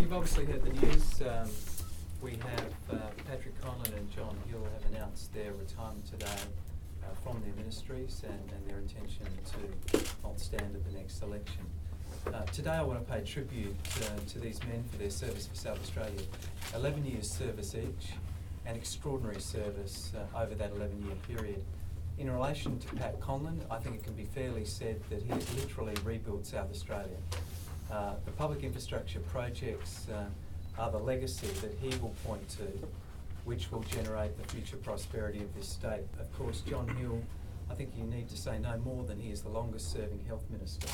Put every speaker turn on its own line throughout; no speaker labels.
You've obviously heard the news. We have Patrick Conlon and John Hill have announced their retirement today from their ministries and their intention to not stand at the next election. Today I want to pay tribute to these men for their service for South Australia. 11 years service each, and extraordinary service over that 11-year period. In relation to Pat Conlon, I think it can be fairly said that he has literally rebuilt South Australia. The public infrastructure projects are the legacy that he will point to, which will generate the future prosperity of this state. Of course, John Hill, I think you need to say no more than he is the longest serving health minister.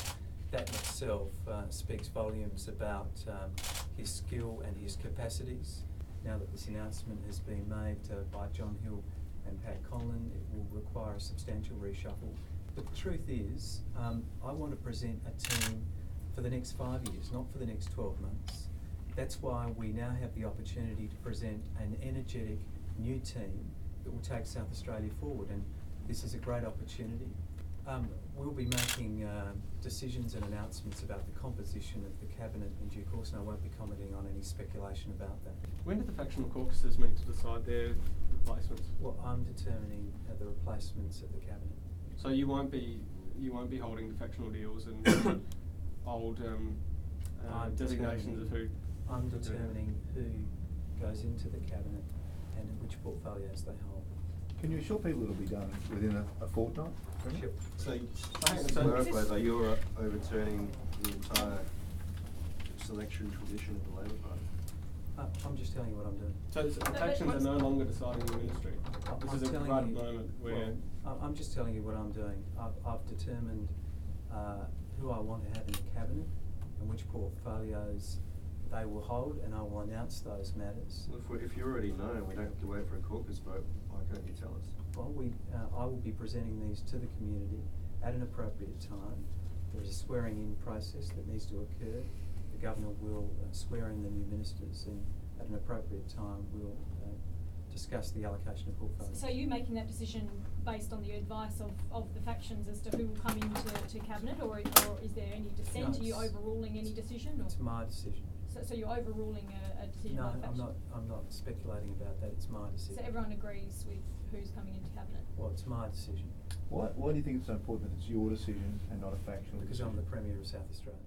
That in itself speaks volumes about his skill and his capacities. Now that this announcement has been made by John Hill and Pat Conlon, it will require a substantial reshuffle. But the truth is, I want to present a team for the next 5 years, not for the next 12 months. That's why we now have the opportunity to present an energetic new team that will take South Australia forward, and this is a great opportunity. We'll be making decisions and announcements about the composition of the cabinet in due course, and I won't be commenting on any speculation about that.
When do the factional caucuses meet to decide their replacements?
Well, I'm determining the replacements of the cabinet.
So you won't be holding the factional deals and old designations of who?
I'm determining who goes into the cabinet and which portfolios they hold.
Can you assure people it'll be done within a fortnight?
Sure.
So, just to clarify though, you're overturning the entire selection tradition of the Labor Party?
I'm just telling you what I'm doing.
So the factions are no longer deciding the ministry. This is a provided moment where...
Well, I'm just telling you what I'm doing. I've determined who I want to have in the cabinet and which portfolios they will hold, and I will announce those matters.
Well, if you already know, we don't have to wait for a caucus vote. Why can't you tell us?
Well, I will be presenting these to the community at an appropriate time. There is a swearing-in process that needs to occur. The Governor will swear in the new ministers, and at an appropriate time we'll discuss the allocation of portfolios.
So are you making that decision based on the advice of the factions as to who will come into cabinet, or is there any dissent?
No,
are you overruling any decision? Or?
It's my decision.
So you're overruling a decision
No,
by the faction?
I'm not speculating about that. It's my decision.
So everyone agrees with who's coming into cabinet?
Well, it's my decision.
Why do you think it's so important that it's your decision and not a factional
Because
decision?
I'm the Premier of South Australia.